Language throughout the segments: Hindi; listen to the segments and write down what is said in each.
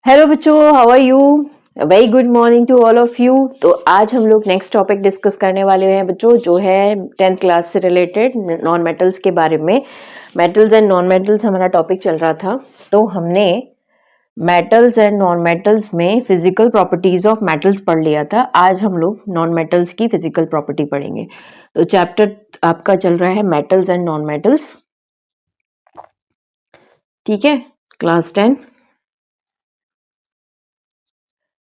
हेलो बच्चों, how are you? Very good morning to all of you. तो आज हम लोग नेक्स्ट टॉपिक डिस्कस करने वाले हैं बच्चों, जो है 10th क्लास से रिलेटेड नॉन मेटल्स के बारे में। मेटल्स एंड नॉन मेटल्स हमारा टॉपिक चल रहा था। तो हमने मेटल्स एंड नॉन मेटल्स में फिजिकल प्रॉपर्टीज ऑफ मेटल्स पढ़ लिया था। आज हम लोग नॉन मेटल्स की फिजिकल प्रॉपर्टी पढ़ेंगे। तो चैप्टर आपका चल रहा है मेटल्स एंड नॉन मेटल्स, ठीक है, क्लास 10।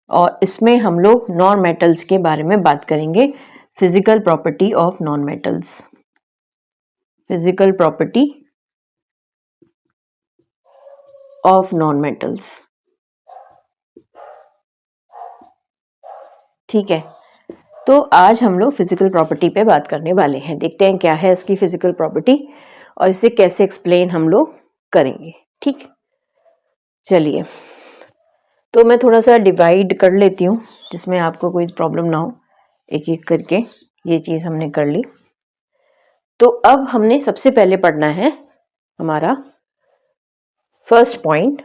और इसमें हम लोग नॉन मेटल्स के बारे में बात करेंगे। Physical property of non metals, physical property of non metals, ठीक है। तो आज हम लोग फिजिकल प्रॉपर्टी पे बात करने वाले हैं। देखते हैं क्या है इसकी फिजिकल प्रॉपर्टी और इसे कैसे एक्सप्लेन हम लोग करेंगे, ठीक। चलिए, तो मैं थोड़ा सा डिवाइड कर लेती हूँ जिसमें आपको कोई प्रॉब्लम ना हो। एक एक करके ये चीज़ हमने कर ली। तो अब हमने सबसे पहले पढ़ना है हमारा फर्स्ट पॉइंट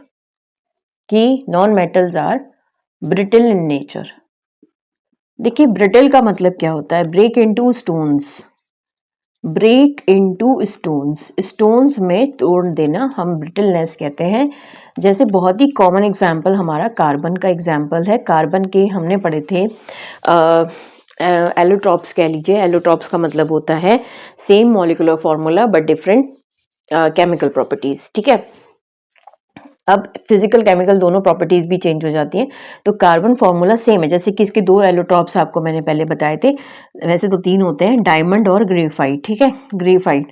कि non metals are brittle in nature. देखिए, ब्रिटल का मतलब क्या होता है? Break into stones, break into stones, stones में तोड़ देना हम ब्रिटलनेस कहते हैं। जैसे बहुत ही कॉमन एग्जांपल हमारा कार्बन का एग्जांपल है। कार्बन के हमने पढ़े थे एलोट्रॉप्स कह लीजिए। एलोट्रॉप्स का मतलब होता है same molecular formula but different chemical properties, ठीक है। अब फिजिकल केमिकल दोनों प्रॉपर्टीज भी चेंज हो जाती हैं। तो कार्बन फॉर्मूला सेम है, जैसे कि इसके दो एलोट्रॉप्स आपको मैंने पहले बताए थे। वैसे तो तीन होते हैं, डायमंड और ग्रेफाइट, ठीक है। ग्रेफाइट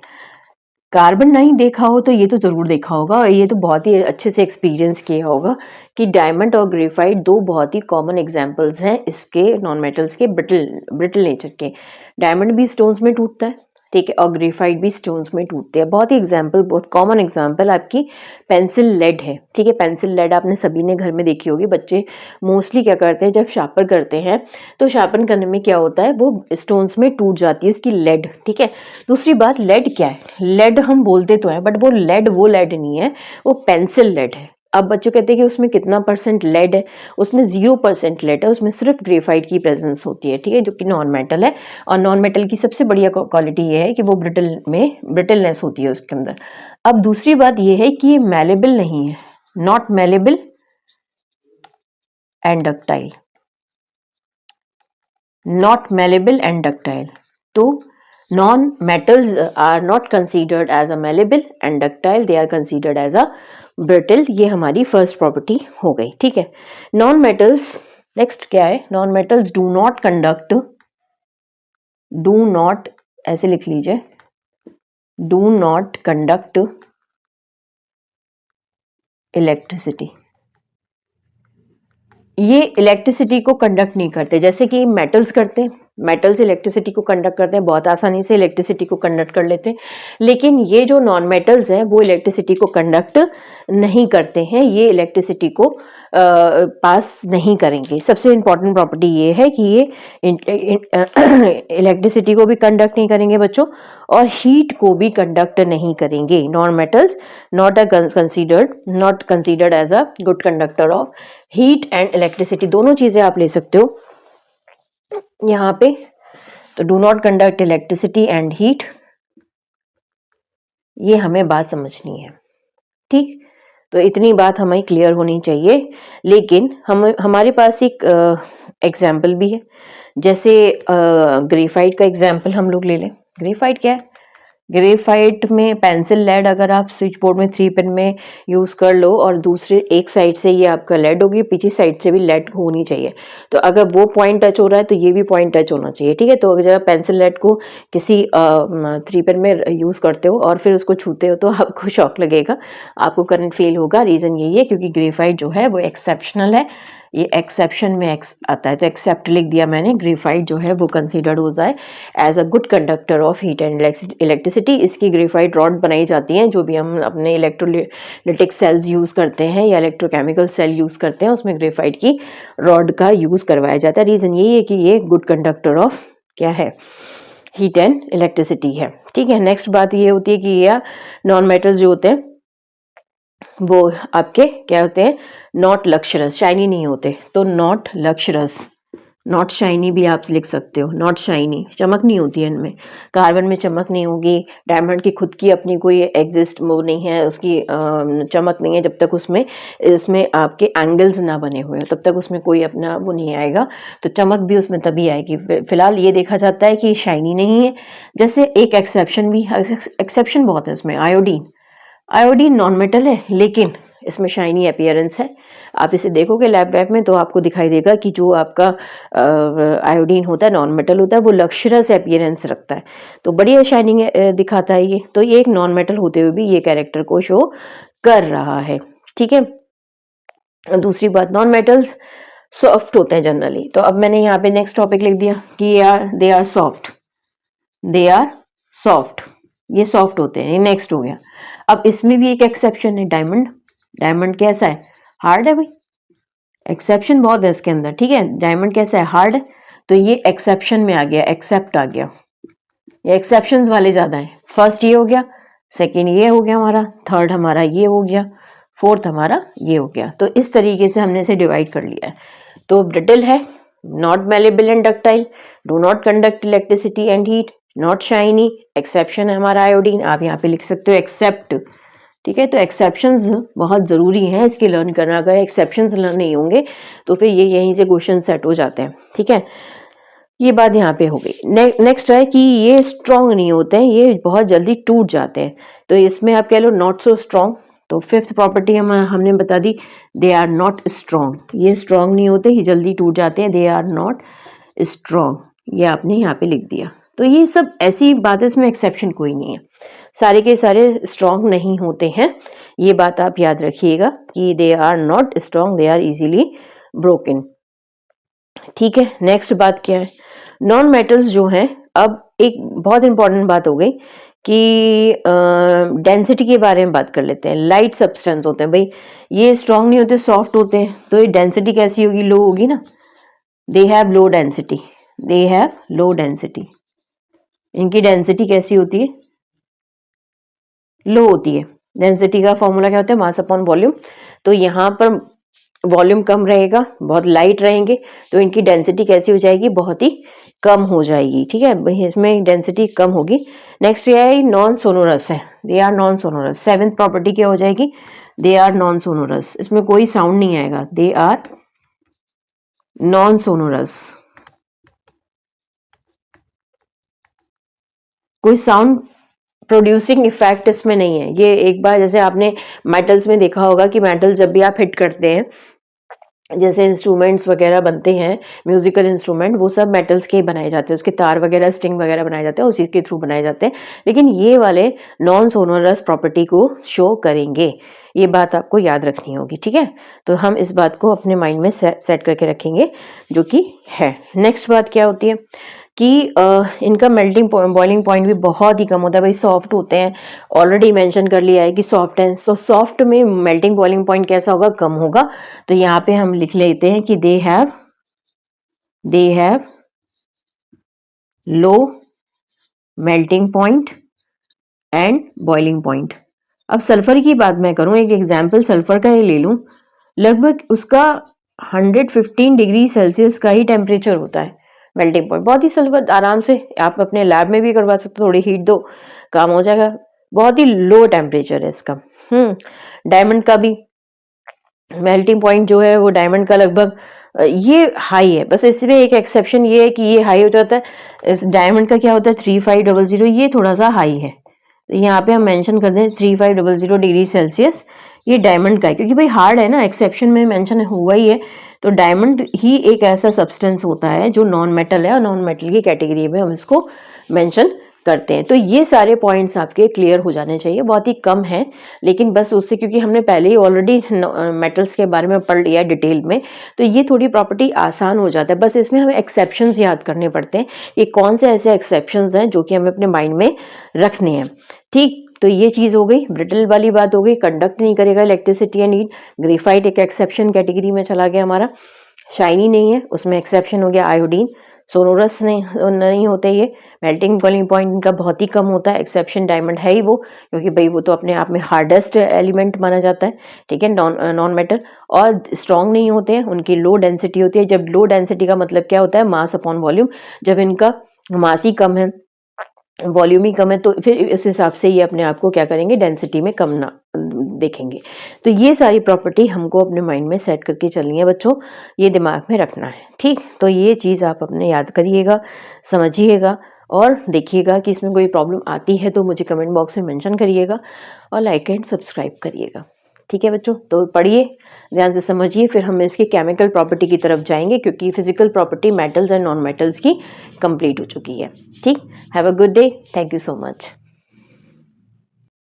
कार्बन नहीं देखा हो तो ये तो जरूर देखा होगा, और ये तो बहुत ही अच्छे से एक्सपीरियंस किया होगा कि डायमंड और ग्रेफाइट दो बहुत ही कॉमन एग्जांपल्स हैं इसके नॉन मेटल्स के ब्रिटल नेचर के। डायमंड भी स्टोन्स में टूटता है, ठीक है, और ग्रेफाइट भी स्टोन्स में टूटते हैं। बहुत ही एग्जांपल, बहुत कॉमन एग्जांपल आपकी पेंसिल लेड है, ठीक है। पेंसिल लेड आपने सभी ने घर में देखी होगी। बच्चे मोस्टली क्या करते हैं, जब शार्पन करते हैं तो शार्पन करने में क्या होता है, वो स्टोन्स में टूट जाती है उसकी लेड, ठीक है। दूसरी बात, लेड क्या है? लेड हम बोलते तो हैं बट वो लेड नहीं है, वो पेंसिल लेड है। अब बच्चों कहते हैं कि उसमें कितना परसेंट लेड है, उसमें 0% लेड है, उसमें सिर्फ ग्रेफाइट की प्रेजेंस होती है, ठीक है, जो कि नॉन मेटल है। और नॉन मेटल की सबसे बढ़िया क्वालिटी ये है कि वो ब्रिटलनेस होती है उसके अंदर। अब दूसरी बात ये है कि ये मैलेबल नहीं है, not malleable and ductile, not malleable and ductile. तो non metals are not considered as a malleable and ductile, they are considered as a brittle। ये हमारी फर्स्ट प्रॉपर्टी हो गई, ठीक है। नॉन मेटल्स नेक्स्ट क्या है? Non metals do not conduct, do not ऐसे लिख लीजिए, डू नॉट कंडक्ट इलेक्ट्रिसिटी। ये इलेक्ट्रिसिटी को कंडक्ट नहीं करते जैसे कि मेटल्स करते हैं। मेटल्स इलेक्ट्रिसिटी को कंडक्ट करते हैं, बहुत आसानी से इलेक्ट्रिसिटी को कंडक्ट कर लेते हैं। लेकिन ये जो नॉन मेटल्स हैं वो इलेक्ट्रिसिटी को कंडक्ट नहीं करते हैं, ये इलेक्ट्रिसिटी को पास नहीं करेंगे। सबसे इंपॉर्टेंट प्रॉपर्टी ये है कि ये इलेक्ट्रिसिटी को भी कंडक्ट नहीं करेंगे बच्चों, और हीट को भी कंडक्ट नहीं करेंगे। Non metals not considered as a good conductor of heat and electricity. दोनों चीजें आप ले सकते हो यहाँ पे। तो do not conduct electricity and heat, ये हमें बात समझनी है, ठीक। तो इतनी बात हमें क्लियर होनी चाहिए। लेकिन हमारे पास एक एग्जाम्पल भी है, जैसे ग्रेफाइट का एग्जाम्पल हम लोग ले लें। ग्रेफाइट क्या है? ग्रेफाइट में पेंसिल लेड अगर आप स्विच बोर्ड में 3 पिन में यूज़ कर लो और दूसरे एक साइड से ये आपका लेड होगी, पीछे साइड से भी लेड होनी चाहिए। तो अगर वो पॉइंट टच हो रहा है तो ये भी पॉइंट टच होना चाहिए, ठीक है। तो अगर आप पेंसिल लेड को किसी 3 पिन में यूज़ करते हो और फिर उसको छूते हो तो आपको शॉक लगेगा, आपको करंट फील होगा। रीज़न यही है क्योंकि ग्रेफाइट जो है वो एक्सेप्शनल है, ये एक्सेप्शन में आता है। तो एक्सेप्ट लिख दिया मैंने। ग्रेफाइट जो है वो कंसीडर्ड हो जाए as a good conductor of heat and electricity. इसकी ग्रेफाइट रॉड बनाई जाती हैं, जो भी हम अपने इलेक्ट्रोलिटिक सेल्स यूज़ करते हैं या इलेक्ट्रोकेमिकल सेल यूज़ करते हैं, उसमें ग्रेफाइट की रॉड का यूज़ करवाया जाता है। रीज़न यही है कि ये गुड कंडक्टर ऑफ क्या है, हीट एंड इलेक्ट्रिसिटी है, ठीक है। नेक्स्ट बात ये होती है कि ये नॉन मेटल्स जो होते हैं वो आपके क्या होते हैं, नॉट लक्शरस, शाइनी नहीं होते, तो नॉट लक्शरस, नॉट शाइनी भी आप लिख सकते हो, नॉट शाइनी, चमक नहीं होती है इनमें, कार्बन में चमक नहीं होगी, डायमंड की खुद की अपनी कोई एग्जिस्ट वो नहीं है, उसकी चमक नहीं है, जब तक उसमें इसमें आपके एंगल्स ना बने हुए हो तब तक उसमें कोई अपना वो नहीं आएगा, तो चमक भी उसमें तभी आएगी। फिलहाल ये देखा जाता है कि शाइनी नहीं है। जैसे एक एक्सेप्शन भी, एक्सेप्शन बहुत है इसमें, आयोडीन, आयोडीन नॉन मेटल है लेकिन इसमें शाइनी अपीयरेंस है। आप इसे देखोगे लैब वैब में तो आपको दिखाई देगा कि जो आपका आयोडीन होता है, नॉन मेटल होता है, वो लक्शरस अपीयरेंस रखता है, तो बढ़िया शाइनिंग दिखाता है ये। तो ये एक नॉन मेटल होते हुए भी ये कैरेक्टर को शो कर रहा है, ठीक है। दूसरी बात, नॉन मेटल्स सॉफ्ट होते हैं जनरली, तो अब मैंने यहाँ पे नेक्स्ट टॉपिक लिख दिया कि they are soft, they are soft, ये सॉफ्ट होते हैं, ये नेक्स्ट हो गया। अब इसमें भी एक एक्सेप्शन है, डायमंड, डायमंड कैसा है, हार्ड है भाई, एक्सेप्शन बहुत है इसके अंदर, ठीक है। डायमंड कैसा है, हार्ड है, तो ये एक्सेप्शन में आ गया, एक्सेप्ट आ गया, ये एक्सेप्शंस वाले ज्यादा है। फर्स्ट ये हो गया, सेकंड ये हो गया हमारा, थर्ड हमारा ये हो गया, फोर्थ हमारा ये हो गया। तो इस तरीके से हमने इसे डिवाइड कर लिया है। तो ब्रिटल है, not malleable and ductile, do not conduct electricity and heat, not shiny, exception है हमारा आयोडीन, आप यहाँ पे लिख सकते हो एक्सेप्ट, ठीक है। तो एक्सेप्शंस बहुत ज़रूरी हैं इसके लर्न करना, अगर एक्सेप्शंस लर्न नहीं होंगे तो फिर ये यहीं से क्वेश्चन सेट हो जाते हैं, ठीक है। ये बात यहाँ पे हो गई। नेक्स्ट है कि ये स्ट्रॉन्ग नहीं होते हैं, ये बहुत जल्दी टूट जाते हैं, तो इसमें आप कह लो नॉट सो स्ट्रॉन्ग। तो फिफ्थ प्रॉपर्टी हमने बता दी, दे आर नॉट स्ट्रॉन्ग, ये स्ट्रॉन्ग नहीं होते, ये जल्दी टूट जाते हैं, दे आर नॉट स्ट्रॉन्ग, ये आपने यहाँ पे लिख दिया। तो ये सब ऐसी बात है, इसमें एक्सेप्शन कोई नहीं है, सारे के सारे स्ट्रॉन्ग नहीं होते हैं, ये बात आप याद रखिएगा कि they are not strong, they are easily broken, ठीक है। नेक्स्ट बात क्या है, नॉन मेटल्स जो हैं, अब एक बहुत इंपॉर्टेंट बात हो गई कि डेंसिटी के बारे में बात कर लेते हैं। लाइट सब्सटेंस होते हैं भाई, ये स्ट्रॉन्ग नहीं होते, सॉफ्ट होते हैं, तो ये डेंसिटी कैसी होगी, लो होगी ना, they have low density, they have low density, इनकी डेंसिटी कैसी होती है, लो होती है। डेंसिटी का फॉर्मूला क्या होता है, मास अपॉन वॉल्यूम, तो यहाँ पर वॉल्यूम कम रहेगा, बहुत लाइट रहेंगे, तो इनकी डेंसिटी कैसी हो जाएगी, बहुत ही कम हो जाएगी, ठीक है, इसमें डेंसिटी कम होगी। नेक्स्ट ये है नॉन सोनोरस है, they are non sonorous, seventh property क्या हो जाएगी, दे आर नॉन सोनोरस, इसमें कोई साउंड नहीं आएगा, दे आर नॉन सोनोरस, कोई साउंड प्रोड्यूसिंग इफेक्ट इसमें नहीं है। ये एक बार जैसे आपने मेटल्स में देखा होगा कि मेटल जब भी आप हिट करते हैं, जैसे इंस्ट्रूमेंट्स वगैरह बनते हैं, म्यूजिकल इंस्ट्रूमेंट, वो सब मेटल्स के ही बनाए जाते हैं, उसके तार वगैरह, स्ट्रिंग वगैरह बनाए जाते हैं, उसी के थ्रू बनाए जाते हैं, लेकिन ये वाले नॉन सोनोरस प्रॉपर्टी को शो करेंगे, ये बात आपको याद रखनी होगी, ठीक है। तो हम इस बात को अपने माइंड में सेट करके रखेंगे, जो कि है। नेक्स्ट बात क्या होती है कि इनका मेल्टिंग बॉइलिंग पॉइंट भी बहुत ही कम होता है भाई, सॉफ्ट होते हैं, ऑलरेडी मेंशन कर लिया है कि सॉफ्ट है, तो सॉफ्ट में मेल्टिंग बॉइलिंग पॉइंट कैसा होगा, कम होगा। तो यहाँ पे हम लिख लेते हैं कि they have low melting point and boiling point. अब सल्फर की बात मैं करूं, एक एग्जाम्पल सल्फर का ही ले लूं, लगभग उसका 115 डिग्री सेल्सियस का ही टेम्परेचर होता है मेल्टिंग पॉइंट, बहुत ही सल्फर आराम से आप अपने लैब में भी करवा सकते हो, थोड़ी हीट दो काम हो जाएगा, बहुत ही लो टेम्परेचर है इसका। डायमंड का भी मेल्टिंग पॉइंट जो है वो डायमंड का लगभग ये हाई है, बस इसमें एक एक्सेप्शन ये है कि ये हाई हो जाता है, इस डायमंड का क्या होता है 3500, ये थोड़ा सा हाई है, तो यहाँ पे हम मेंशन कर दें 3500 डिग्री सेल्सियस, ये डायमंड का है, क्योंकि भाई हार्ड है ना, एक्सेप्शन में मेंशन हुआ ही है, तो डायमंड ही एक ऐसा सब्सटेंस होता है जो नॉन मेटल है, और नॉन मेटल की कैटेगरी में हम इसको मेंशन करते हैं। तो ये सारे पॉइंट्स आपके क्लियर हो जाने चाहिए, बहुत ही कम है, लेकिन बस उससे क्योंकि हमने पहले ही ऑलरेडी मेटल्स के बारे में पढ़ लिया है डिटेल में, तो ये थोड़ी प्रॉपर्टी आसान हो जाता है, बस इसमें हमें एक्सेप्शंस याद करने पड़ते हैं, ये कौन से ऐसे एक्सेप्शंस हैं जो कि हमें अपने माइंड में रखने हैं, ठीक। तो ये चीज़ हो गई, ब्रिटल वाली बात हो गई, कंडक्ट नहीं करेगा इलेक्ट्रिसिटी एंड हीट, ग्रेफाइट एक एक्सेप्शन कैटेगरी में चला गया हमारा, शाइनी नहीं है, उसमें एक्सेप्शन हो गया आयोडीन, सोनोरस नहीं होते ये, मेल्टिंग बॉइलिंग पॉइंट इनका बहुत ही कम होता है। एक्सेप्शन डायमंड है ही वो, क्योंकि भाई वो तो अपने आप में हार्डेस्ट एलिमेंट माना जाता है, ठीक है, नॉन मेटल। और स्ट्रॉन्ग नहीं होते हैं, उनकी लो डेंसिटी होती है। जब लो डेंसिटी का मतलब क्या होता है, मास अपॉन वॉल्यूम, जब इनका मास ही कम है, वॉल्यूम ही कम है, तो फिर इस हिसाब से ये अपने आप को क्या करेंगे, डेंसिटी में कम ना देखेंगे। तो ये सारी प्रॉपर्टी हमको अपने माइंड में सेट करके चलनी है बच्चों, ये दिमाग में रखना है, ठीक। तो ये चीज़ आप अपने याद करिएगा, समझिएगा और देखिएगा कि इसमें कोई प्रॉब्लम आती है तो मुझे कमेंट बॉक्स में मेंशन करिएगा और लाइक एंड सब्सक्राइब करिएगा, ठीक है बच्चों। तो पढ़िए, ध्यान से समझिए, फिर हम इसके केमिकल प्रॉपर्टी की तरफ जाएंगे, क्योंकि physical property metals and non metals की कंप्लीट हो चुकी है, ठीक। Have a good day, thank you so much.